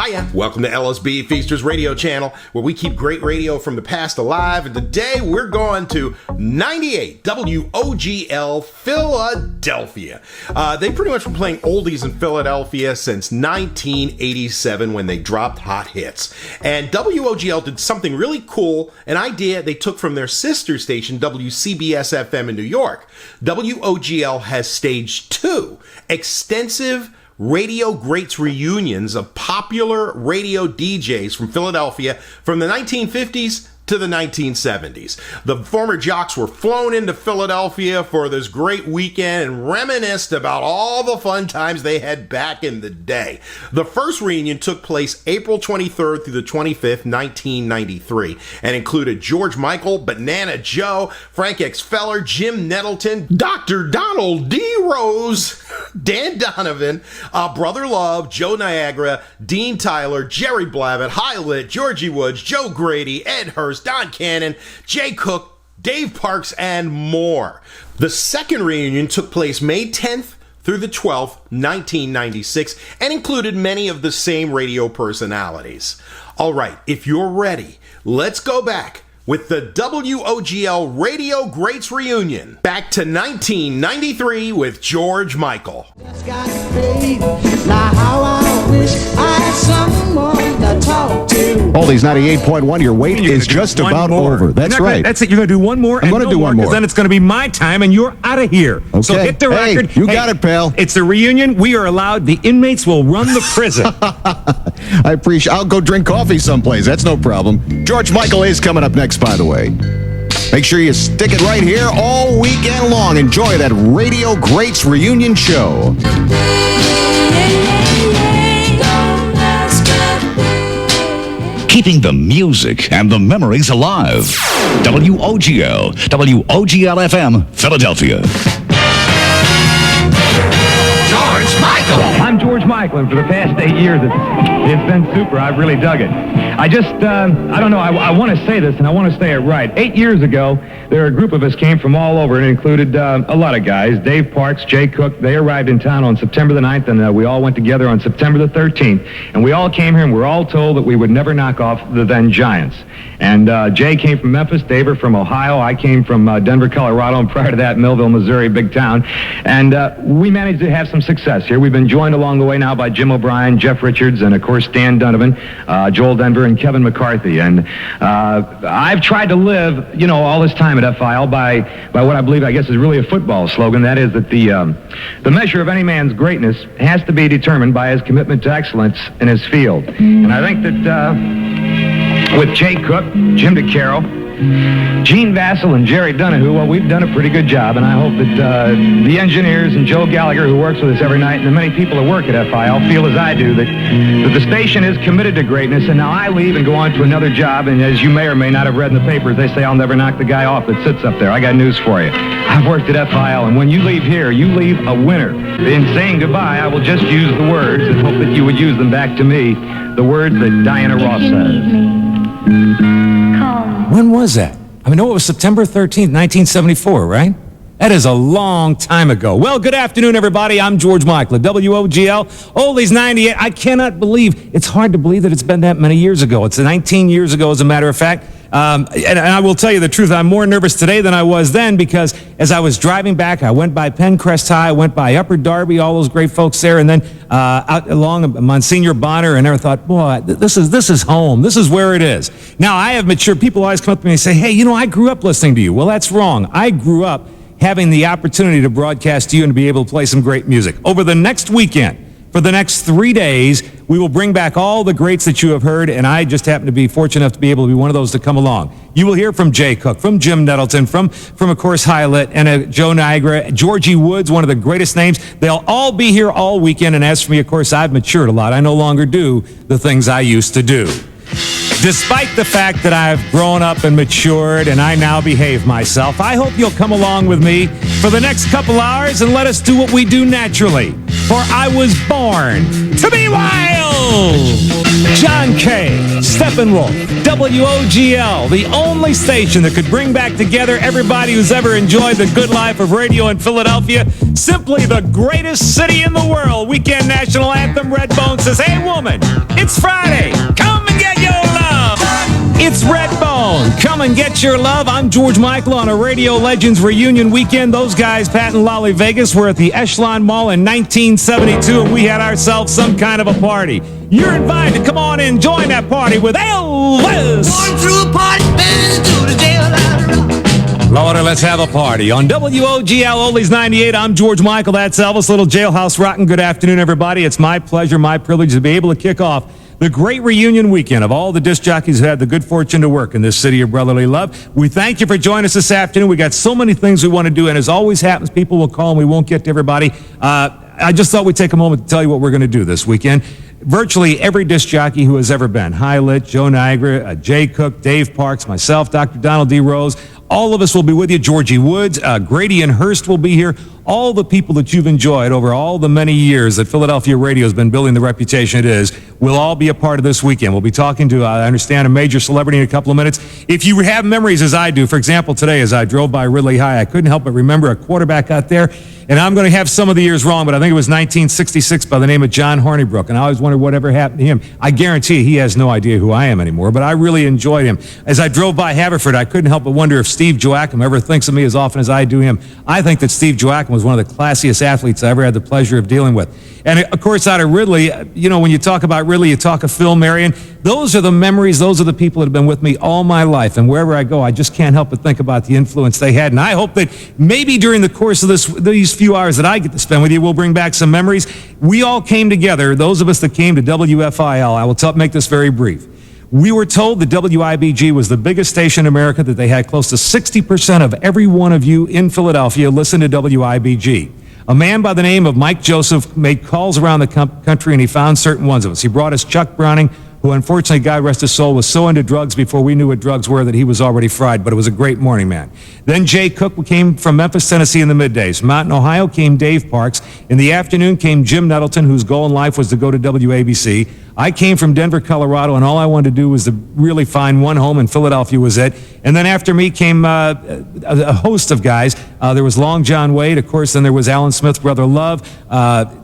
Hiya, welcome to LSB Feasters Radio Channel, where we keep great radio from the past alive, and today we're going to 98 WOGL Philadelphia. They pretty much been playing oldies in Philadelphia since 1987 when they dropped hot hits. And WOGL did something really cool, an idea they took from their sister station, WCBS FM in New York. WOGL has staged 2 extensive radio greats reunions of popular radio DJs from Philadelphia from the 1950s to the 1970s. The former jocks were flown into Philadelphia for this great weekend and reminisced about all the fun times they had back in the day. The first reunion took place April 23rd through the 25th, 1993, and included George Michael, Banana Joe, Frank X. Feller, Jim Nettleton, Dr. Donald D. Rose, Dan Donovan, Brother Love, Joe Niagara, Dean Tyler, Jerry Blavat, Highlit, Georgie Woods, Joe Grady, Ed Hurst, Don Cannon, Jay Cook, Dave Parks, and more. The second reunion took place May 10th through the 12th, 1996, and included many of the same radio personalities. All right, if you're ready, let's go back with the WOGL Radio Greats Reunion. Back to 1993 with George Michael. Just got paid. Now how I wish I had someone to talk to. Oldies 98.1, your wait is just about over. That's right. That's it. You're going to do one more. I'm going to do one more. Because then it's going to be my time and you're out of here. Okay. So hit the record. You got it, pal. It's a reunion. We are allowed. The inmates will run the prison. I appreciate. I'll go drink coffee someplace. That's no problem. George Michael is coming up next, by the way. Make sure you stick it right here all weekend long. Enjoy that Radio Greats Reunion show. Keeping the music and the memories alive. WOGL FM, Philadelphia. George Michael. I'm George Michael, and for the past 8 years, it's been super. I've really dug it. I don't know, I want to say this, and I want to say it right. 8 years ago, a group of us came from all over, and it included a lot of guys. Dave Parks, Jay Cook, they arrived in town on September the 9th, and we all went together on September the 13th. And we all came here, and we were all told that we would never knock off the then Giants. And Jay came from Memphis, Dave from Ohio, I came from Denver, Colorado, and prior to that, Millville, Missouri, big town. And we managed to have some success here. We've been joined along the way now by Jim O'Brien, Jeff Richards, and of course Dan Donovan, Joel Denver, and Kevin McCarthy. And I've tried to live, all this time at FIL by what I believe, I guess, is really a football slogan. That is that the measure of any man's greatness has to be determined by his commitment to excellence in his field. And I think that with Jay Cook, Jim DeCaro, Gene Vassell, and Jerry Donahue, well, we've done a pretty good job, and I hope that the engineers and Joe Gallagher, who works with us every night, and the many people that work at FIL feel as I do, that the station is committed to greatness, and now I leave and go on to another job, and as you may or may not have read in the papers, they say I'll never knock the guy off that sits up there. I got news for you. I've worked at FIL, and when you leave here, you leave a winner. In saying goodbye, I will just use the words and hope that you would use them back to me, the words that Diana Ross says. When was that? I mean, it was September 13th, 1974, right? That is a long time ago. Well, good afternoon, everybody. I'm George Michael at WOGL, Oldies 98. I cannot believe, it's hard to believe that it's been that many years ago. It's 19 years ago, as a matter of fact. And I will tell you the truth, I'm more nervous today than I was then, because as I was driving back, I went by Pencrest High, I went by Upper Darby, all those great folks there, and then out along Monsignor Bonner, and I thought, boy, this is home. This is where it is. Now, I have matured. People always come up to me and say, hey, I grew up listening to you. Well, that's wrong. I grew up having the opportunity to broadcast to you and to be able to play some great music. Over the next weekend, for the next 3 days, we will bring back all the greats that you have heard, and I just happen to be fortunate enough to be able to be one of those to come along. You will hear from Jay Cook, from Jim Nettleton, from of course, Highlit, and Joe Niagara, Georgie Woods, one of the greatest names. They'll all be here all weekend, and as for me, of course, I've matured a lot. I no longer do the things I used to do. Despite the fact that I've grown up and matured and I now behave myself, I hope you'll come along with me for the next couple hours and let us do what we do naturally. For I was born to be wild! John K., Steppenwolf, WOGL, the only station that could bring back together everybody who's ever enjoyed the good life of radio in Philadelphia. Simply the greatest city in the world. Weekend national anthem, Redbone says, hey woman, it's Friday. Come and get your love. It's Redbone. Come and get your love. I'm George Michael on a Radio Legends reunion weekend. Those guys, Pat and Lolly Vegas, were at the Echelon Mall in 1972, and we had ourselves some kind of a party. You're invited to come on in and join that party with Elvis. Going through a party, been to the jail. Lord, let's have a party. On WOGL Oldies 98, I'm George Michael. That's Elvis, Little Jailhouse Rockin'. Good afternoon, everybody. It's my pleasure, my privilege to be able to kick off the great reunion weekend of all the disc jockeys who had the good fortune to work in this city of brotherly love. We thank you for joining us this afternoon. We got so many things we want to do, and as always happens, people will call and we won't get to everybody. I just thought we'd take a moment to tell you what we're going to do this weekend. Virtually every disc jockey who has ever been, Highlit, Joe Niagara, Jay Cook, Dave Parks, myself, Dr. Donald D. Rose, all of us will be with you. Georgie Woods, Grady and Hurst will be here. All the people that you've enjoyed over all the many years that Philadelphia radio has been building the reputation it is will all be a part of this weekend. We'll be talking to, I understand, a major celebrity in a couple of minutes. If you have memories as I do, for example, today as I drove by Ridley High, I couldn't help but remember a quarterback out there, and I'm going to have some of the years wrong, but I think it was 1966 by the name of John Hornibrook, and I always wondered whatever happened to him. I guarantee you he has no idea who I am anymore, but I really enjoyed him. As I drove by Haverford, I couldn't help but wonder if Steve Joachim ever thinks of me as often as I do him. I think that Steve Joachim was one of the classiest athletes I ever had the pleasure of dealing with. And of course, out of Ridley, you know, when you talk about Ridley, you talk of Phil Marion. Those are the memories, those are the people that have been with me all my life. And wherever I go, I just can't help but think about the influence they had. And I hope that maybe during the course of these few hours that I get to spend with you, we'll bring back some memories. We all came together, those of us that came to WFIL. I will make this very brief. We were told that WIBG was the biggest station in America, that they had close to 60% of every one of you in Philadelphia listen to WIBG. A man by the name of Mike Joseph made calls around the country, and he found certain ones of us. He brought us Chuck Browning, who unfortunately, God rest his soul, was so into drugs before we knew what drugs were that he was already fried, but it was a great morning man. Then Jay Cook came from Memphis, Tennessee in the middays. Mountain, Ohio came Dave Parks. In the afternoon came Jim Nettleton, whose goal in life was to go to WABC. I came from Denver, Colorado, and all I wanted to do was to really find one home, and Philadelphia was it. And then after me came a host of guys. There was Long John Wade, of course, then there was Alan Smith, Brother Love.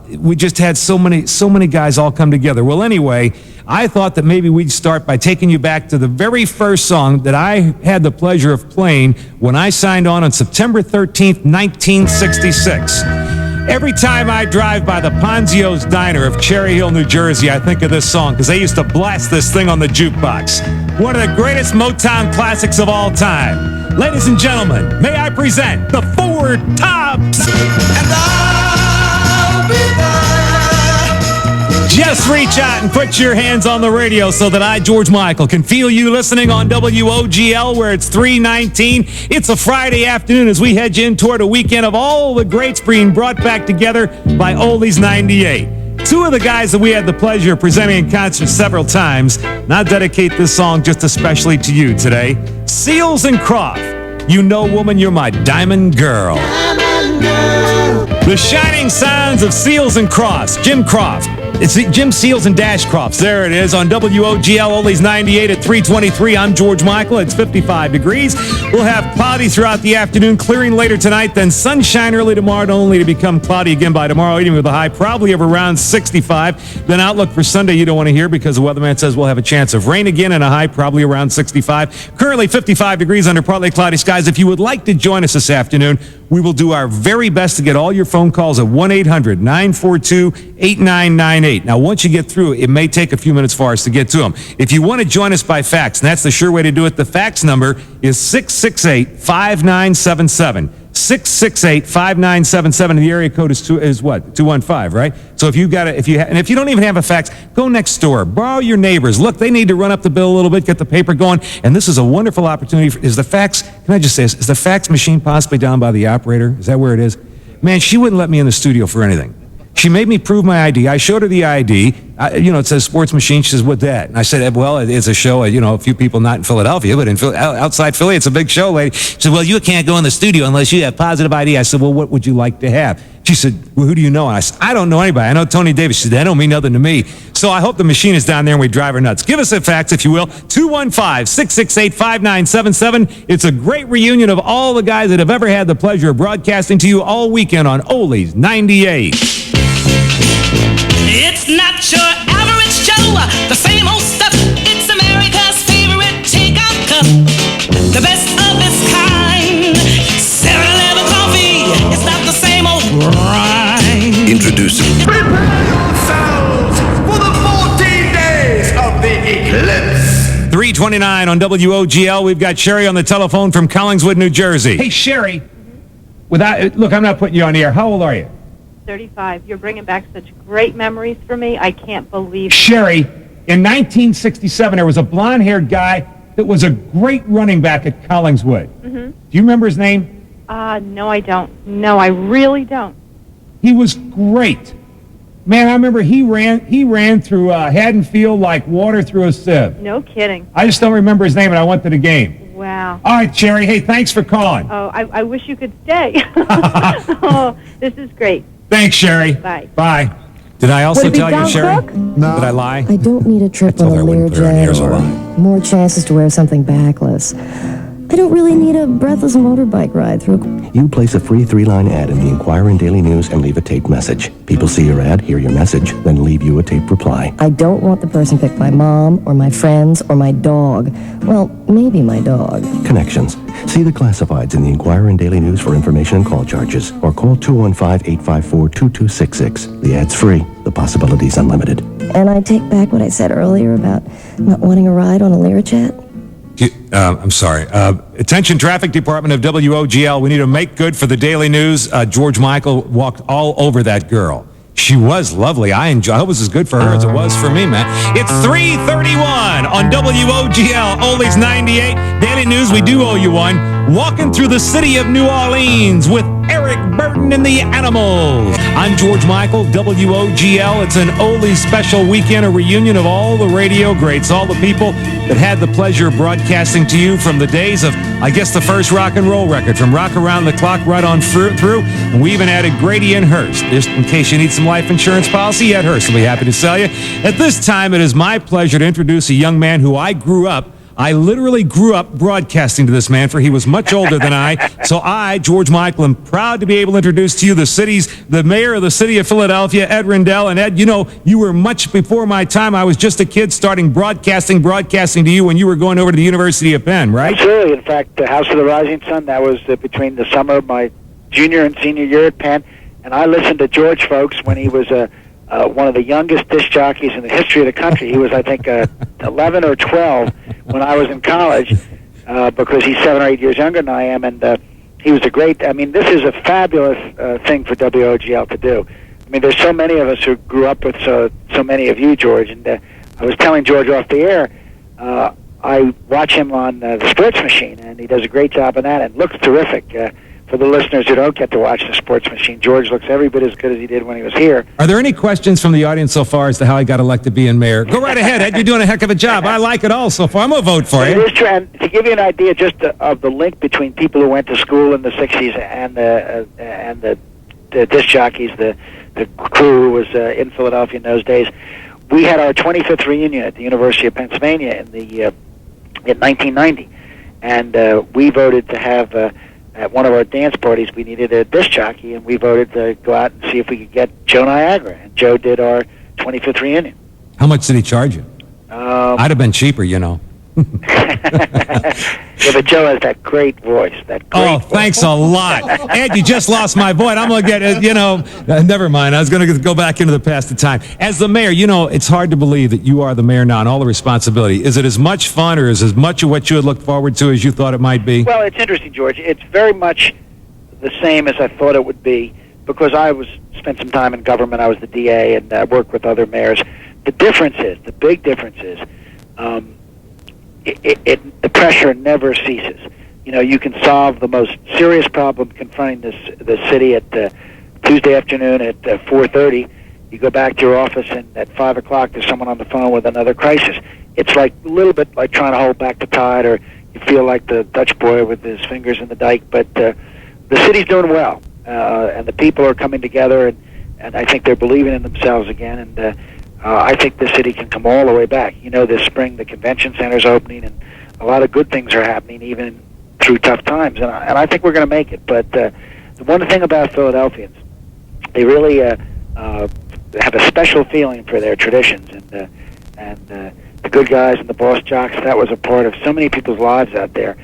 We just had so many guys all come together. Well, anyway, I thought that maybe we'd start by taking you back to the very first song that I had the pleasure of playing when I signed on September 13th, 1966. Every time I drive by the Ponzio's Diner of Cherry Hill, New Jersey, I think of this song because they used to blast this thing on the jukebox. One of the greatest Motown classics of all time. Ladies and gentlemen, may I present the Four Tops. And I'll be there. Just reach out and put your hands on the radio so that I, George Michael, can feel you listening on WOGL where it's 3:19. It's a Friday afternoon as we head you in toward a weekend of all the greats being brought back together by Oldies 98. Two of the guys that we had the pleasure of presenting in concert several times. And I dedicate this song just especially to you today. Seals and Croft. You know, woman, you're my diamond girl. Diamond girl. The shining sounds of Seals and Crofts. Jim Croft. It's Jim Seals and Dash Crofts. There it is on WOGL Oldies 98 at 3:23. I'm George Michael. It's 55 degrees. We'll have cloudy throughout the afternoon, clearing later tonight, then sunshine early tomorrow, only to become cloudy again by tomorrow, even with a high probably of around 65. Then outlook for Sunday you don't want to hear because the weatherman says we'll have a chance of rain again and a high probably around 65. Currently 55 degrees under partly cloudy skies. If you would like to join us this afternoon, we will do our very best to get all your phone calls at 1-800-942-8998. Now, once you get through, it may take a few minutes for us to get to them. If you want to join us by fax, and that's the sure way to do it, the fax number is 668-5977. 668-5977, and the area code is what? 215, right? So if you don't even have a fax, go next door, borrow your neighbors. Look, they need to run up the bill a little bit, get the paper going, and this is a wonderful opportunity. Can I just say this? Is the fax machine possibly down by the operator? Is that where it is? Man, she wouldn't let me in the studio for anything. She made me prove my ID. I showed her the ID. It says sports machine. She says, "What that?" And I said, "Well, it's a show. A few people not in Philadelphia, but outside Philly, it's a big show, lady." She said, "Well, you can't go in the studio unless you have positive ID." I said, "Well, what would you like to have?" She said, well, who do you know? And I said, I don't know anybody. I know Tony Davis. She said, that don't mean nothing to me. So I hope the machine is down there and we drive her nuts. Give us a fax, if you will, 215-668-5977. It's a great reunion of all the guys that have ever had the pleasure of broadcasting to you all weekend on Oldies 98. It's not your average Joe, the same old stuff. It's America's favorite takeout cup, the best of its kind. 7-Eleven coffee, it's not the same old grind. Introducing Prepare yourselves for the 14 days of the eclipse. 329 on WOGL. We've got Sherry on the telephone from Collingswood, New Jersey. Hey, Sherry, look, I'm not putting you on the air. How old are you? 35. You're bringing back such great memories for me. I can't believe it. Sherry, in 1967, there was a blonde-haired guy that was a great running back at Collingswood. Mm-hmm. Do you remember his name? No, I don't. No, I really don't. He was great. Man, I remember he ran through Haddonfield like water through a sieve. No kidding. I just don't remember his name, and I went to the game. Wow. All right, Sherry. Hey, thanks for calling. Oh, I wish you could stay. Oh, this is great. Thanks, Sherry. Bye. Bye. Did I also Would it be tell you, Don Sherry? Cook? No. Did I lie? I don't need a trip told on her a I wouldn't put her in here, Learjet so I or lied. more chances to wear something backless. I don't really need a breathless motorbike ride through. You place a free 3-line ad in the Inquirer and Daily News and leave a taped message. People see your ad, hear your message, then leave you a taped reply. I don't want the person picked by mom or my friends or my dog. Well, maybe my dog. Connections. See the classifieds in the Inquirer and Daily News for information and call charges, or call 215-854-2266. The ad's free. The possibilities unlimited. And I take back what I said earlier about not wanting a ride on a Learjet. I'm sorry. Attention Traffic Department of WOGL. We need to make good for the Daily News. George Michael walked all over that girl. She was lovely. I hope it was as good for her as it was for me, man. It's 3:31 on WOGL, Oldies 98. Daily News, we do owe you one. Walking through the city of New Orleans with Eric Burton and the Animals. I'm George Michael, WOGL. It's an Oldies special weekend, a reunion of all the radio greats, all the people that had the pleasure of broadcasting to you from the days of, I guess, the first rock and roll record, from Rock Around the Clock right on through. And we even added Grady and Hurst. Just in case you need some life insurance policy, at Hurst will be happy to sell you. At this time, it is my pleasure to introduce a young man who I literally grew up broadcasting to this man, for he was much older than I. So I, George Michael, am proud to be able to introduce to you the mayor of the city of Philadelphia, Ed Rendell. And Ed, you know, you were much before my time. I was just a kid starting broadcasting to you when you were going over to the University of Penn, right? Absolutely. In fact, the House of the Rising Sun, that was between the summer of my junior and senior year at Penn. And I listened to George, folks, when he was one of the youngest disc jockeys in the history of the country. He was, I think, 11 or 12 when I was in college, because he's 7 or 8 years younger than I am, and he was a great. I mean, this is a fabulous thing for WOGL to do. I mean, there's so many of us who grew up with so many of you, George, and I was telling George off the air, I watch him on the Sports Machine, and he does a great job on that, and looks terrific. For the listeners who don't get to watch the Sports Machine, George looks every bit as good as he did when he was here. Are there any questions from the audience so far as to how I got elected being mayor? Go right ahead, Ed. You're doing a heck of a job. I like it all so far. I'm going to vote for you. It is true. And to give you an idea just of the link between people who went to school in the 60s and the disc jockeys, the crew who was in Philadelphia in those days, we had our 25th reunion at the University of Pennsylvania in 1990. And we voted to have... at one of our dance parties, we needed a disc jockey, and we voted to go out and see if we could get Joe Niagara. And Joe did our 25th reunion. How much did he charge you? I'd have been cheaper, you know. Yeah, but Joe has that great voice. Thanks a lot. Ed, you just lost my voice. I'm going to get, never mind. I was going to go back into the past of time. As the mayor, it's hard to believe that you are the mayor now and all the responsibility. Is it as much fun or is it as much of what you had looked forward to as you thought it might be? Well, it's interesting, George. It's very much the same as I thought it would be, because I spent some time in government. I was the DA and worked with other mayors. The big difference is, the pressure never ceases. You can solve the most serious problem confronting the city at Tuesday afternoon at 4:30. You go back to your office, and at 5 o'clock there's someone on the phone with another crisis. It's like a little bit like trying to hold back the tide, or you feel like the Dutch boy with his fingers in the dike. But the city's doing well. and the people are coming together, and I think they're believing in themselves again, and I think the city can come all the way back. You know, this spring the convention center's opening, and a lot of good things are happening even through tough times, and I think we're going to make it. But the one thing about Philadelphians, they really have a special feeling for their traditions, and the good guys and the boss jocks, that was a part of so many people's lives out there.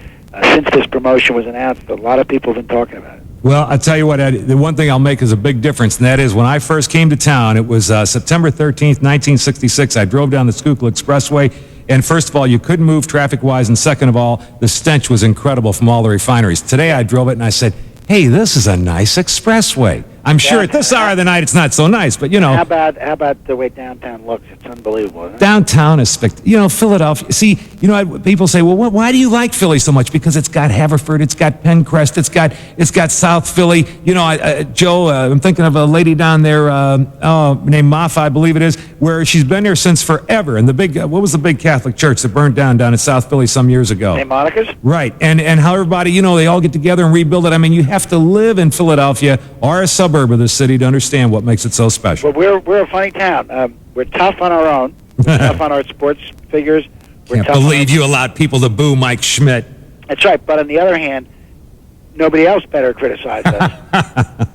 Since this promotion was announced, a lot of people have been talking about it. Well, I'll tell you what, Ed, the one thing I'll make is a big difference, and that is when I first came to town, it was September 13th, 1966. I drove down the Schuylkill Expressway, and first of all, you couldn't move traffic-wise, and second of all, the stench was incredible from all the refineries. Today I drove it, and I said, hey, this is a nice expressway. I'm sure at this hour of the night it's not so nice, but you know. How about the way downtown looks? It's unbelievable, isn't it? Downtown is Philadelphia. See, people say, well, why do you like Philly so much? Because it's got Haverford, it's got Penncrest, it's got South Philly. Joe, I'm thinking of a lady down there named Maffa, I believe it is, where she's been there since forever. And the big, what was the big Catholic church that burned down in South Philly some years ago? St. Monica's? Right, and how everybody, they all get together and rebuild it. I mean, you have to live in Philadelphia or a suburb of the city to understand what makes it so special. Well, we're a funny town. We're tough on our own. We're tough on our sports figures. Can't believe you allowed people to boo Mike Schmidt. That's right. But on the other hand, nobody else better criticize us.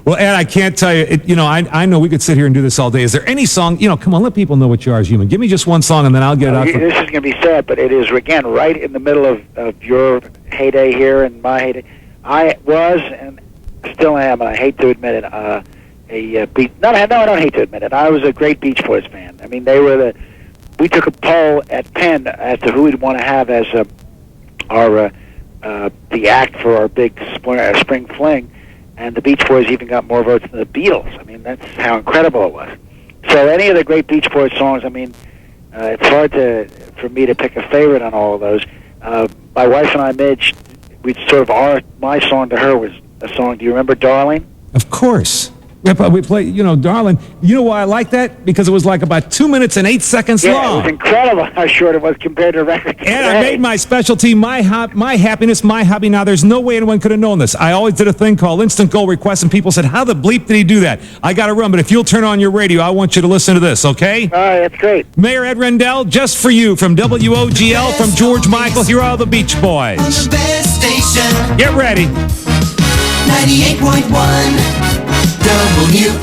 Well, Ed, I can't tell you. I know we could sit here and do this all day. Is there any song? Come on, let people know what you are as human. Give me just one song, and then I'll get it out. This is going to be sad, but it is again right in the middle of your heyday here and my heyday. I was and still am, and I hate to admit it. I don't hate to admit it. I was a great Beach Boys fan. I mean, we took a poll at Penn as to who we'd want to have as the act for our big spring fling, and the Beach Boys even got more votes than the Beatles. I mean, that's how incredible it was. So any of the great Beach Boys songs, I mean, it's hard for me to pick a favorite on all of those. My wife and I, Midge, my song to her was a song. Do you remember Darling? Of course. We play, Darling. You know why I like that? Because it was like about 2 minutes and 8 seconds long. Yeah, it was incredible how short it was compared to records. And I made my specialty, my happiness, my hobby. Now, there's no way anyone could have known this. I always did a thing called Instant Goal Request, and people said, how the bleep did he do that? I got to run, but if you'll turn on your radio, I want you to listen to this, okay? All right, that's great. Mayor Ed Rendell, just for you, from WOGL, from George Michael, here are the Beach Boys. On the best station. Get ready. 98.1 WOGL.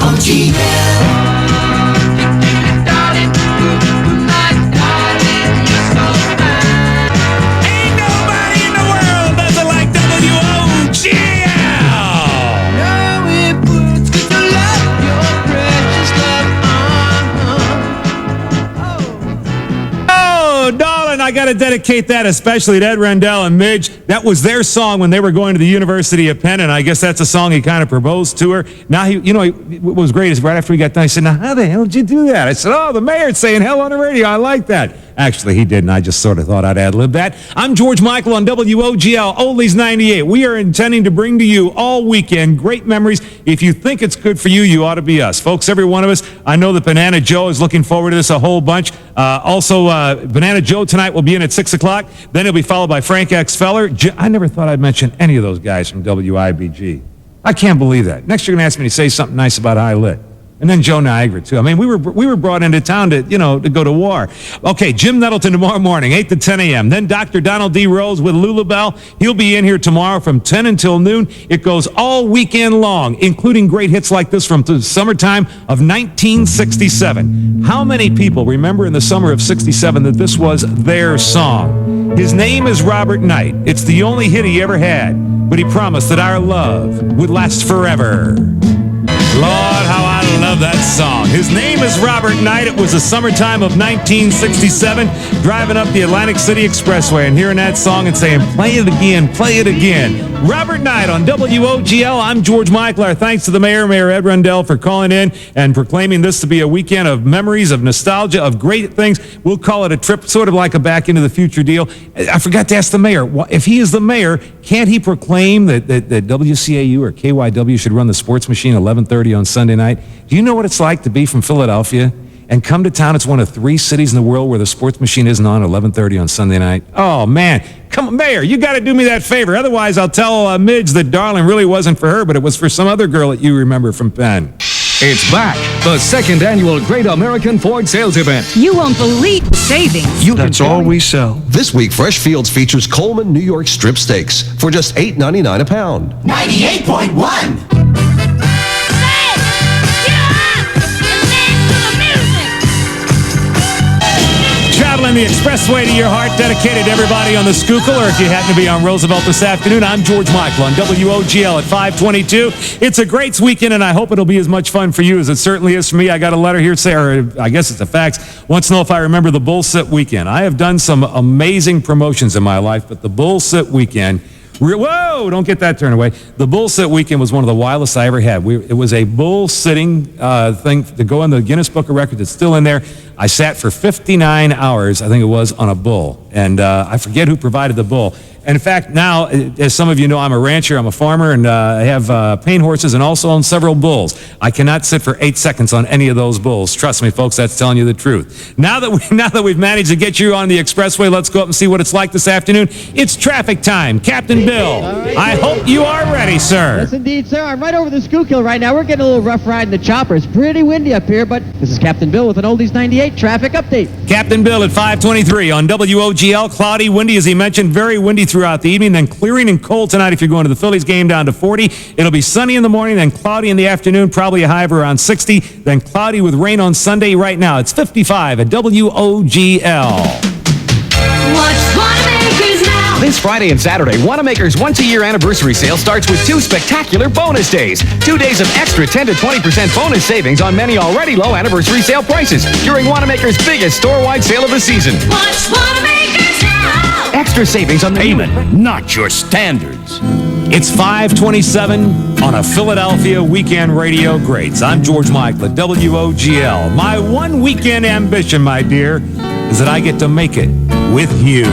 I got to dedicate that especially to Ed Rendell and Midge. That was their song when they were going to the University of Penn, and I guess that's a song he kind of proposed to her. Now, what was great is right after we got done, he said, now, how the hell did you do that? I said, oh, the mayor's saying hell on the radio. I like that. Actually, he didn't. I just sort of thought I'd ad-lib that. I'm George Michael on WOGL, Oldies 98. We are intending to bring to you all weekend great memories. If you think it's good for you, you ought to be us. Folks, every one of us, I know that Banana Joe is looking forward to this a whole bunch. Also, Banana Joe tonight will be in at 6 o'clock. Then he'll be followed by Frank X. Feller. I never thought I'd mention any of those guys from WIBG. I can't believe that. Next, you're going to ask me to say something nice about High Lit. And then Joe Niagara, too. I mean, we were brought into town to go to war. Okay, Jim Nettleton tomorrow morning, 8 to 10 a.m. Then Dr. Donald D. Rose with Lulabelle. He'll be in here tomorrow from 10 until noon. It goes all weekend long, including great hits like this from the summertime of 1967. How many people remember in the summer of 67 that this was their song? His name is Robert Knight. It's the only hit he ever had, but he promised that our love would last forever. Lord, how I love that song. His name is Robert Knight. It was the summertime of 1967, driving up the Atlantic City Expressway and hearing that song and saying, play it again, play it again. Robert Knight on WOGL. I'm George Michael. Our thanks to the mayor, Mayor Ed Rendell, for calling in and proclaiming this to be a weekend of memories, of nostalgia, of great things. We'll call it a trip, sort of like a back into the future deal. I forgot to ask the mayor, if he is the mayor, can't he proclaim that WCAU or KYW should run the sports machine 11:30 on Sunday night? Do you know what it's like to be from Philadelphia and come to town. It's one of 3 cities in the world where the sports machine isn't on at 11:30 on Sunday night. Oh, man. Come on, Mayor, you got to do me that favor. Otherwise, I'll tell Midge that Darling really wasn't for her, but it was for some other girl that you remember from Penn. It's back, the 2nd annual Great American Ford Sales Event. You won't believe the savings. That's all we sell. This week, Fresh Fields features Coleman New York strip steaks for just $8.99 a pound. 98.1. Traveling the expressway to your heart, dedicated to everybody on the Schuylkill, or if you happen to be on Roosevelt this afternoon, I'm George Michael on WOGL at 522. It's a great weekend, and I hope it'll be as much fun for you as it certainly is for me. I got a letter here saying, or I guess it's a fax, wants to know if I remember the Bull Sit weekend. I have done some amazing promotions in my life, but the Bull Sit weekend, whoa, don't get that turned away. The Bull Sit weekend was one of the wildest I ever had. It was a bull sitting thing to go in the Guinness Book of Records. It's still in there. I sat for 59 hours, I think it was, on a bull. And I forget who provided the bull. And in fact, now, as some of you know, I'm a rancher, I'm a farmer, and I have paint horses and also own several bulls. I cannot sit for 8 seconds on any of those bulls. Trust me, folks, that's telling you the truth. Now that we've managed to get you on the expressway, let's go up and see what it's like this afternoon. It's traffic time. Captain Bill, right. I hope you are ready, sir. Yes, indeed, sir. I'm right over the Schuylkill right now. We're getting a little rough ride in the chopper. It's pretty windy up here, but this is Captain Bill with an Oldies 98 traffic update. Captain Bill at 523 on WOGL. Cloudy, windy, as he mentioned, very windy throughout the evening, then clearing and cold tonight if you're going to the Phillies game, down to 40. It'll be sunny in the morning, then cloudy in the afternoon, probably a high of around 60, then cloudy with rain on Sunday. Right now, it's 55 at WOGL. Watch Wanamaker's now. This Friday and Saturday, Wanamaker's once-a-year anniversary sale starts with 2 spectacular bonus days. 2 days of extra 10 to 20% bonus savings on many already low anniversary sale prices during Wanamaker's biggest store-wide sale of the season. Watch Wanamaker's now. Extra savings on the Payment, not your standards. It's 527 on a Philadelphia Weekend Radio Greats. I'm George Michael at WOGL. My one weekend ambition, my dear, is that I get to make it with you.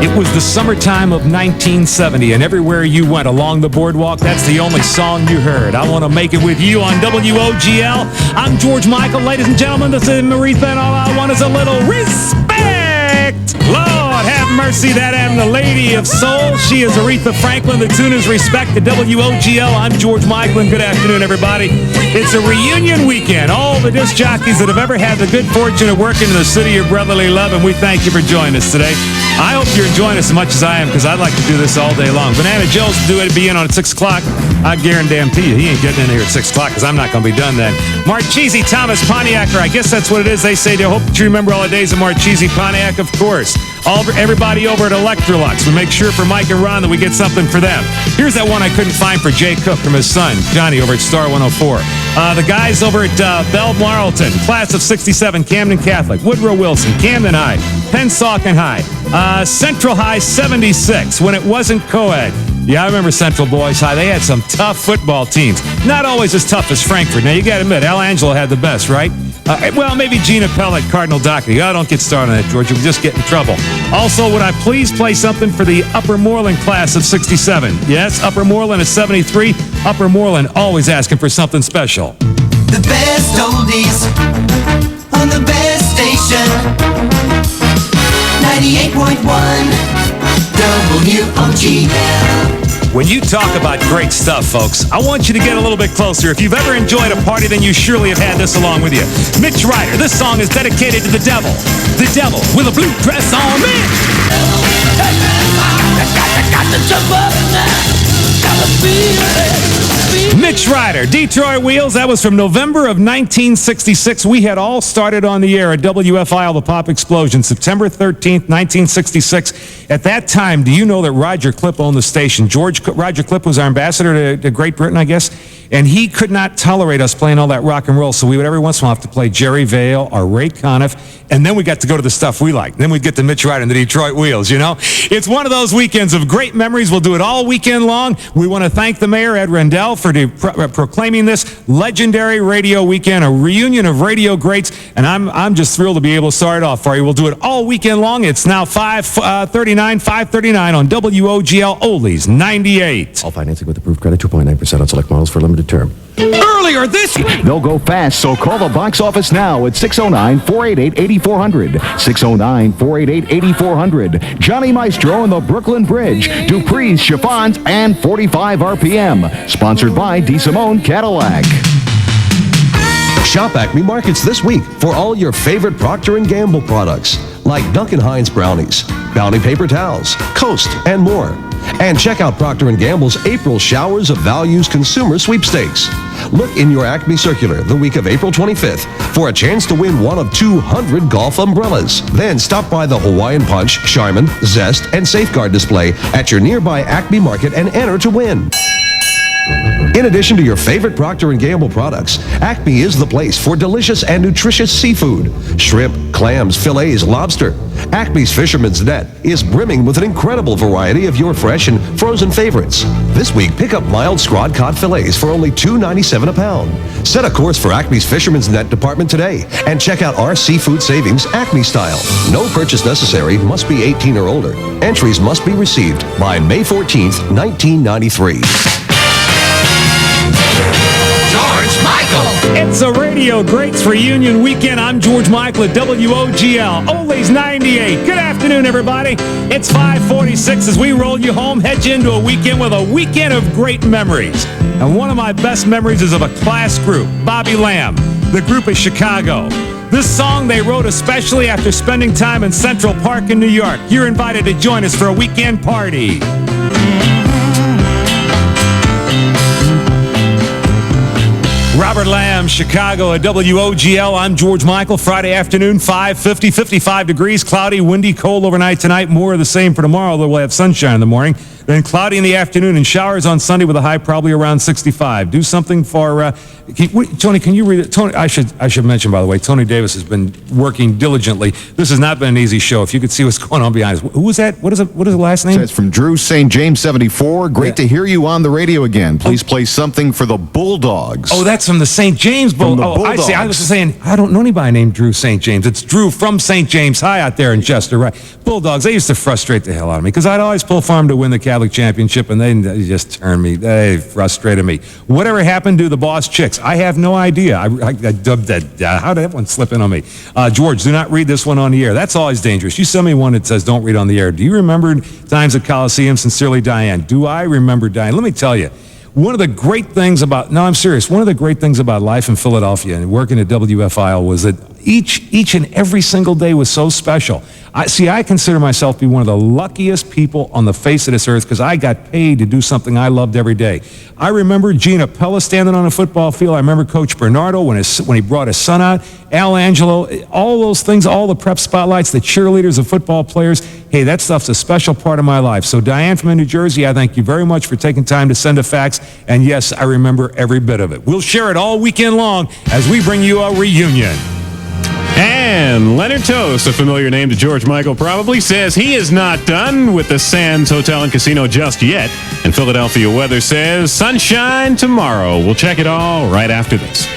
It was the summertime of 1970, and everywhere you went along the boardwalk, that's the only song you heard. I want to make it with you on WOGL. I'm George Michael. Ladies and gentlemen, this is Maretha, and all I want is a little respect. Lord, have mercy, that am the Lady of Soul. She is Aretha Franklin. The tune is Respect to WOGL. I'm George Michael, and good afternoon, everybody. It's a reunion weekend. All the disc jockeys that have ever had the good fortune of working in the city of brotherly love, and we thank you for joining us today. I hope you're enjoying us as much as I am, because I'd like to do this all day long. Banana Joe's due to be in on at 6 o'clock. I guarantee you, he ain't getting in here at 6 o'clock, because I'm not going to be done then. Marchese Thomas Pontiacer, I guess that's what it is. They say, they hope that you remember all the days of Marchese Pontiac, of course. Everybody over at Electrolux. We make sure for Mike and Ron that we get something for them. Here's that one I couldn't find for Jay Cook from his son, Johnny, over at Star 104. The guys over at Bell Marlton, class of 67, Camden Catholic, Woodrow Wilson, Camden High, Pennsauken High, Central High 76, when it wasn't co-ed. Yeah, I remember Central Boys High. They had some tough football teams. Not always as tough as Frankfurt. Now, you got to admit, Al Angelo had the best, right? Well, maybe Gina Pellet, Cardinal Doherty. Oh, don't get started on that, George. You'll just get in trouble. Also, would I please play something for the Upper Moreland class of 67? Yes, Upper Moreland is 73. Upper Moreland always asking for something special. The best oldies on the best station. 98.1 WOGL. When you talk about great stuff, folks, I want you to get a little bit closer. If you've ever enjoyed a party, then you surely have had this along with you. Mitch Ryder, this song is dedicated to the devil. The devil with a blue dress on. Mitch! Got to jump up now. Mitch Ryder, Detroit Wheels. That was from November of 1966. We had all started on the air at WFIL, the Pop Explosion, September 13th, 1966. At that time, do you know that Roger Clip owned the station? Roger Clip was our ambassador to Great Britain, I guess, and he could not tolerate us playing all that rock and roll, so we would every once in a while have to play Jerry Vale or Ray Conniff, and then we got to go to the stuff we like. Then we'd get to Mitch Ryder and the Detroit Wheels, you know? It's one of those weekends of great memories. We'll do it all weekend long. We want to thank the mayor, Ed Rendell, for proclaiming this legendary radio weekend, a reunion of radio greats, and I'm just thrilled to be able to start it off for you. We'll do it all weekend long. It's now 5:39 on WOGL Oldies 98. All financing with approved credit, 2.9% on select models for limited limited term. Earlier this week. They'll go fast, so call the box office now at 609-488-8400. 609-488-8400. Johnny Maestro and the Brooklyn Bridge. Dupree's Chiffons and 45 RPM. Sponsored by DeSimone Cadillac. Shop Acme Markets this week for all your favorite Procter & Gamble products like Duncan Hines brownies, Bounty paper towels, Coast, and more. And check out Procter & Gamble's April Showers of Values Consumer Sweepstakes. Look in your Acme Circular the week of April 25th for a chance to win one of 200 golf umbrellas. Then stop by the Hawaiian Punch, Charmin, Zest, and Safeguard display at your nearby Acme Market and enter to win. In addition to your favorite Procter & Gamble products, Acme is the place for delicious and nutritious seafood. Shrimp, clams, fillets, lobster. Acme's Fisherman's Net is brimming with an incredible variety of your fresh and frozen favorites. This week, pick up mild scrod cod fillets for only $2.97 a pound. Set a course for Acme's Fisherman's Net department today and check out our seafood savings Acme style. No purchase necessary, must be 18 or older. Entries must be received by May 14th, 1993. George Michael. It's a Radio Greats Reunion Weekend. I'm George Michael at WOGL, Oldies 98. Good afternoon, everybody. It's 5:46 as we roll you home, head you into a weekend with a weekend of great memories. And one of my best memories is of a class group, Bobby Lamb. The group is Chicago. This song they wrote especially after spending time in Central Park in New York. You're invited to join us for a weekend party. Robert Lamb, Chicago at WOGL. I'm George Michael. Friday afternoon, 5:50, 55 degrees, cloudy, windy, cold overnight tonight. More of the same for tomorrow, although we'll have sunshine in the morning. Then cloudy in the afternoon and showers on Sunday with a high probably around 65. Do something for... Tony, can you read it? Tony, I should mention, by the way, Tony Davis has been working diligently. This has not been an easy show. If you could see what's going on behind us. Who was that? What is the last name? It's from Drew St. James 74. Great to hear you on the radio again. Please play something for the Bulldogs. Oh, that's from the St. James Bulldogs. I see. I was just saying, I don't know anybody named Drew St. James. It's Drew from St. James High out there in Chester, right? Bulldogs, they used to frustrate the hell out of me because I'd always pull for them to win the Catholic Championship, and they just turned me. They frustrated me. Whatever happened to the Boss Chicks? I have no idea. I dubbed that. How did that one slip in on me? George, do not read this one on the air. That's always dangerous. You send me one that says don't read on the air. Do you remember times at Coliseum? Sincerely, Diane. Do I remember, Diane? Let me tell you. One of the great things about, no, I'm serious, one of the great things about life in Philadelphia and working at WFIL was that each and every single day was so special. I consider myself to be one of the luckiest people on the face of this earth because I got paid to do something I loved every day. I remember Gina Pella standing on a football field. I remember Coach Bernardo when he brought his son out. Al Angelo, all those things, all the prep spotlights, the cheerleaders, the football players. Hey, that stuff's a special part of my life. So Diane from New Jersey, I thank you very much for taking time to send a fax. And yes, I remember every bit of it. We'll share it all weekend long as we bring you a reunion. And Leonard Toast, a familiar name to George Michael probably, says he is not done with the Sands Hotel and Casino just yet. And Philadelphia weather says sunshine tomorrow. We'll check it all right after this.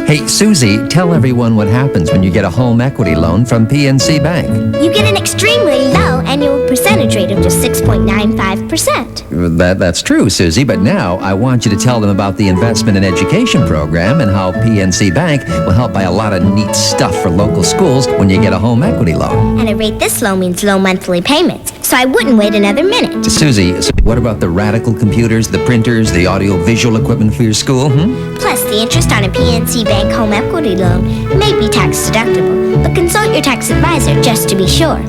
Hey, Susie, tell everyone what happens when you get a home equity loan from PNC Bank. You get an extremely low annual percentage rate of just 6.95%. That's true, Susie, but now I want you to tell them about the investment and education program and how PNC Bank will help buy a lot of neat stuff for local schools when you get a home equity loan. And a rate this low means low monthly payments, so I wouldn't wait another minute. Susie, what about the radical computers, the printers, the audio-visual equipment for your school? Plus, the interest on a PNC Bank home equity loan may be tax deductible, but consult your tax advisor just to be sure.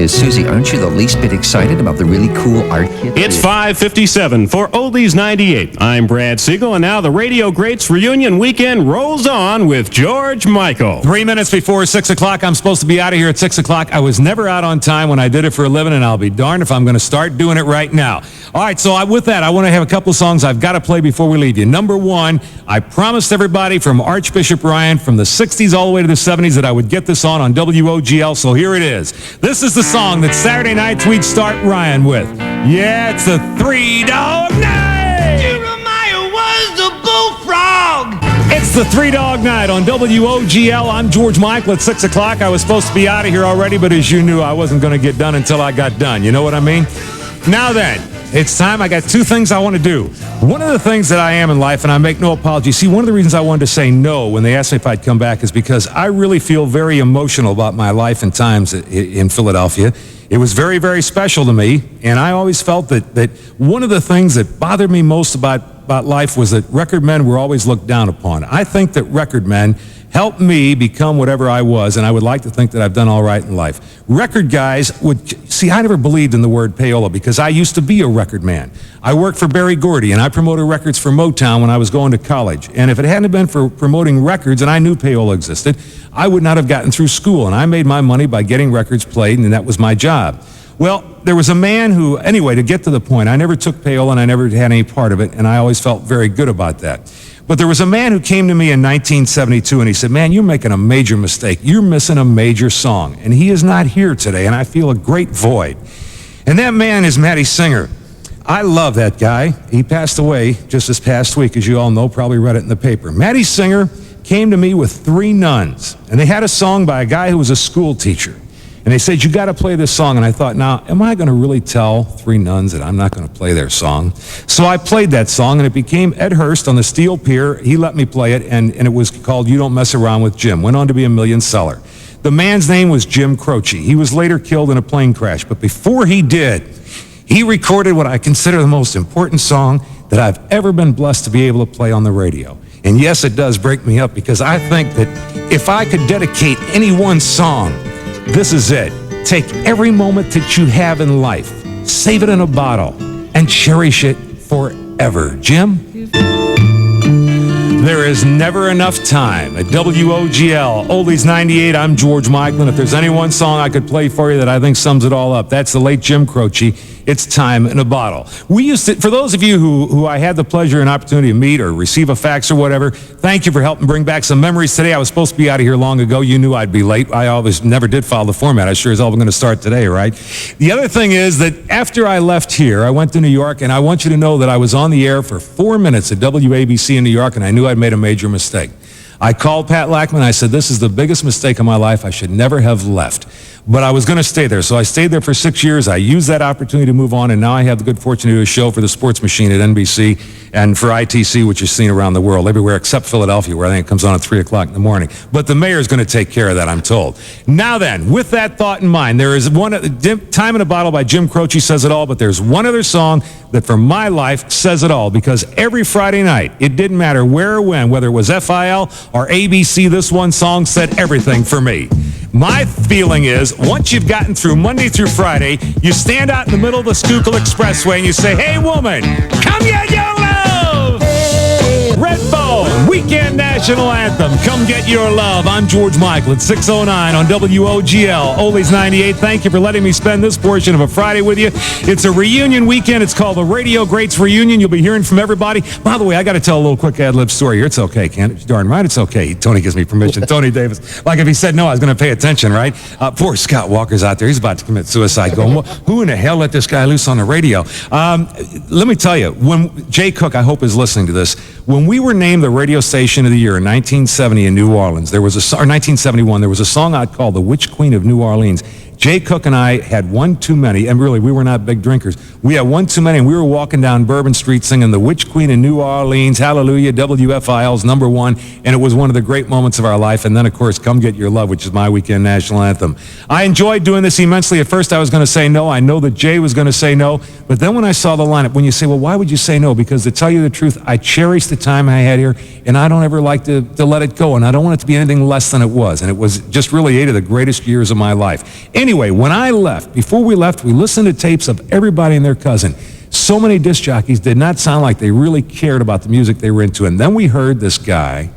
Susie, aren't you the least bit excited about the really cool art kit? It's 5:57 for Oldies 98. I'm Brad Siegel, and now the Radio Greats Reunion Weekend rolls on with George Michael. 3 minutes before 6 o'clock. I'm supposed to be out of here at 6 o'clock. I was never out on time when I did it for a living, and I'll be darned if I'm going to start doing it right now. All right, so with that, I want to have a couple of songs I've got to play before we leave you. Number one, I promised everybody from Archbishop Ryan from the 60s all the way to the 70s that I would get this on WOGL, so here it is. This is the song that Saturday nights we'd start Ryan with. Yeah, it's the Three Dog Night! Jeremiah was the bullfrog! It's the Three Dog Night on WOGL. I'm George Michael at 6 o'clock. I was supposed to be out of here already, but as you knew, I wasn't going to get done until I got done. You know what I mean? Now then, It's time. I got two things I want to do. One of the things that I am in life, and I make no apology. See, one of the reasons I wanted to say no when they asked me if I'd come back is because I really feel very emotional about my life and times in Philadelphia. It was very, very special to me, and I always felt that one of the things that bothered me most about life was that record men were always looked down upon. I think that record men helped me become whatever I was, and I would like to think that I've done all right in life. Record guys see, I never believed in the word payola because I used to be a record man. I worked for Berry Gordy, and I promoted records for Motown when I was going to college. And if it hadn't been for promoting records, and I knew payola existed, I would not have gotten through school, and I made my money by getting records played, and that was my job. Well, there was a man who, anyway, to get to the point, I never took payola, and I never had any part of it, and I always felt very good about that. But there was a man who came to me in 1972, and he said, man, you're making a major mistake. You're missing a major song. And he is not here today, and I feel a great void. And that man is Matty Singer. I love that guy. He passed away just this past week, as you all know, probably read it in the paper. Matty Singer came to me with 3 nuns, and they had a song by a guy who was a school teacher. And they said, you got to play this song. And I thought, now, am I going to really tell 3 nuns that I'm not going to play their song? So I played that song, and it became Ed Hurst on the Steel Pier. He let me play it, and it was called You Don't Mess Around with Jim. Went on to be a million seller. The man's name was Jim Croce. He was later killed in a plane crash. But before he did, he recorded what I consider the most important song that I've ever been blessed to be able to play on the radio. And yes, it does break me up because I think that if I could dedicate any one song, this is it. Take every moment that you have in life, save it in a bottle, and cherish it forever. Jim? There is never enough time. At WOGL, Oldies 98, I'm George Michael. If there's any one song I could play for you that I think sums it all up, that's the late Jim Croce. It's Time in a Bottle. We used to, for those of you who I had the pleasure and opportunity to meet or receive a fax or whatever, thank you for helping bring back some memories today. I was supposed to be out of here long ago. You knew I'd be late. I always never did follow the format. I sure as hell was going to start today, right? The other thing is that after I left here, I went to New York, and I want you to know that I was on the air for 4 minutes at WABC in New York, and I knew I'd made a major mistake. I called Pat Lackman. I said, this is the biggest mistake of my life. I should never have left. But I was going to stay there. So I stayed there for 6 years. I used that opportunity to move on, and now I have the good fortune to do a show for the Sports Machine at NBC and for ITC, which is seen around the world, everywhere except Philadelphia, where I think it comes on at 3 o'clock in the morning. But the mayor's going to take care of that, I'm told. Now then, with that thought in mind, there is one, Time in a Bottle by Jim Croce says it all, but there's one other song that for my life says it all, because every Friday night, it didn't matter where or when, whether it was FIL or ABC, this one song said everything for me. My feeling is, once you've gotten through Monday through Friday, you stand out in the middle of the Schuylkill Expressway and you say, hey woman, come get your love! Redbone, Weekend National Anthem, Come Get Your Love. I'm George Michael at 6:09 on WOGL, Oldies 98. Thank you for letting me spend this portion of a Friday with you. It's a reunion weekend. It's called the Radio Greats Reunion. You'll be hearing from everybody. By the way, I got to tell a little quick ad-lib story here. It's okay, Ken. Darn right it's okay. Tony gives me permission. Tony Davis. Like if he said no, I was going to pay attention, right? Poor Scott Walker's out there. He's about to commit suicide going, who in the hell let this guy loose on the radio? Let me tell you, when Jay Cook, I hope, is listening to this, when we were named the Radio Station of the Year in 1970 in New Orleans, or 1971, there was a song out called The Witch Queen of New Orleans. Jay Cook and I had one too many, and really, we were not big drinkers. We had one too many, and we were walking down Bourbon Street singing The Witch Queen of New Orleans, hallelujah, WFIL's #1, and it was one of the great moments of our life. And then, of course, Come Get Your Love, which is my weekend national anthem. I enjoyed doing this immensely. At first, I was going to say no. I know that Jay was going to say no, but then when I saw the lineup, when you say, well, why would you say no? Because to tell you the truth, I cherish the time I had here, and I don't ever like to let it go, and I don't want it to be anything less than it was, and it was just really 8 of the greatest years of my life. Anyway, when I left, before we left, we listened to tapes of everybody and their cousin. So many disc jockeys did not sound like they really cared about the music they were into. And then we heard this guy.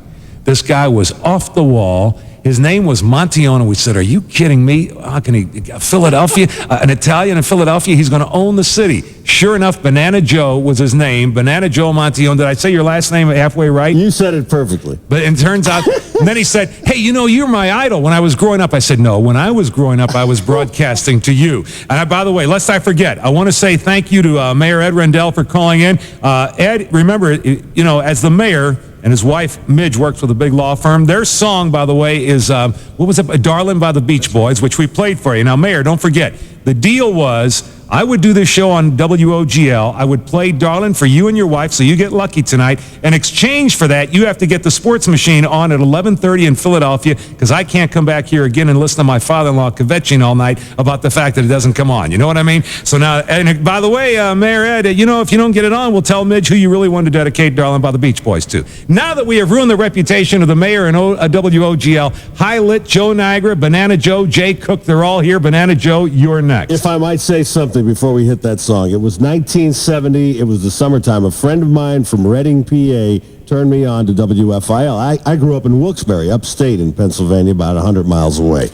This guy was off the wall. His name was Montione. We said, are you kidding me? How can he? Philadelphia? An Italian in Philadelphia? He's going to own the city. Sure enough, Banana Joe was his name. Banana Joe Montione. Did I say your last name halfway right? You said it perfectly. But it turns out, and then he said, hey, you know, you're my idol. When I was growing up, I said, no, when I was growing up, I was broadcasting to you. And by the way, lest I forget, I want to say thank you to Mayor Ed Rendell for calling in. Ed, remember, you know, as the mayor, and his wife, Midge, works with a big law firm. Their song, by the way, is, what was it? Darlin' by the Beach Boys, which we played for you. Now, Mayor, don't forget, the deal was I would do this show on WOGL. I would play Darling for you and your wife, so you get lucky tonight. In exchange for that, you have to get the sports machine on at 11:30 in Philadelphia, because I can't come back here again and listen to my father-in-law kvetching all night about the fact that it doesn't come on. You know what I mean? So now, and by the way, Mayor Ed, if you don't get it on, we'll tell Midge who you really wanted to dedicate Darling by the Beach Boys to. Now that we have ruined the reputation of the mayor and WOGL, High Lit, Joe Niagara, Banana Joe, Jay Cook, they're all here. Banana Joe, you're next. If I might say something before we hit that song. It was 1970. It was the summertime. A friend of mine from Reading, PA, turned me on to WFIL. I grew up in Wilkes-Barre, upstate in Pennsylvania, about 100 miles away.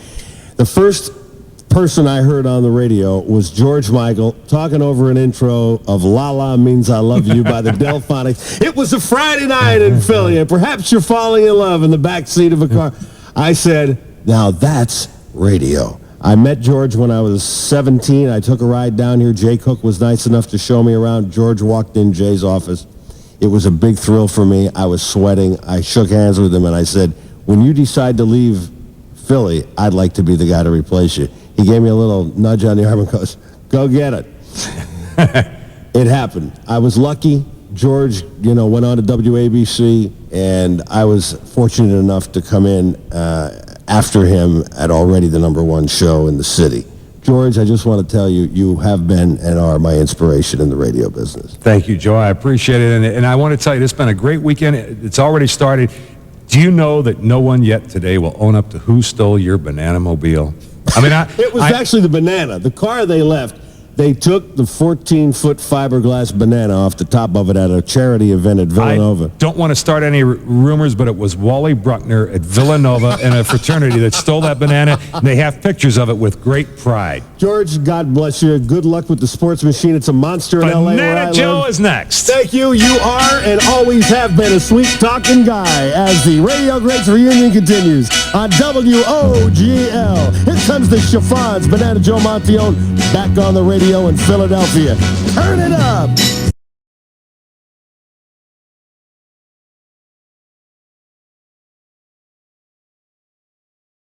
The first person I heard on the radio was George Michael talking over an intro of La La Means I Love You by the Delphonics. It was a Friday night in Philly, and perhaps you're falling in love in the back seat of a car. I said, now that's radio. I met George when I was 17. I took a ride down here. Jay Cook was nice enough to show me around. George walked in Jay's office. It was a big thrill for me. I was sweating. I shook hands with him, and I said, when you decide to leave Philly, I'd like to be the guy to replace you. He gave me a little nudge on the arm and goes, go get it. It happened. I was lucky. George, went on to WABC, and I was fortunate enough to come in after him at already the #1 show in the city. George, I just want to tell you, you have been and are my inspiration in the radio business. Thank you, Joe. I appreciate it. And I want to tell you, it's been a great weekend. It's already started. Do you know that no one yet today will own up to who stole your banana mobile? I mean, it was actually the banana. The car they left, they took the 14-foot fiberglass banana off the top of it at a charity event at Villanova. I don't want to start any rumors, but it was Wally Bruckner at Villanova and a fraternity that stole that banana, and they have pictures of it with great pride. George, God bless you. Good luck with the sports machine. It's a monster in L.A. Banana Joe is next. Thank you. You are and always have been a sweet-talking guy as the Radio Greats reunion continues on WOGL. Here comes the Chiffons, Banana Joe Montione, back on the radio in Philadelphia. Turn it up.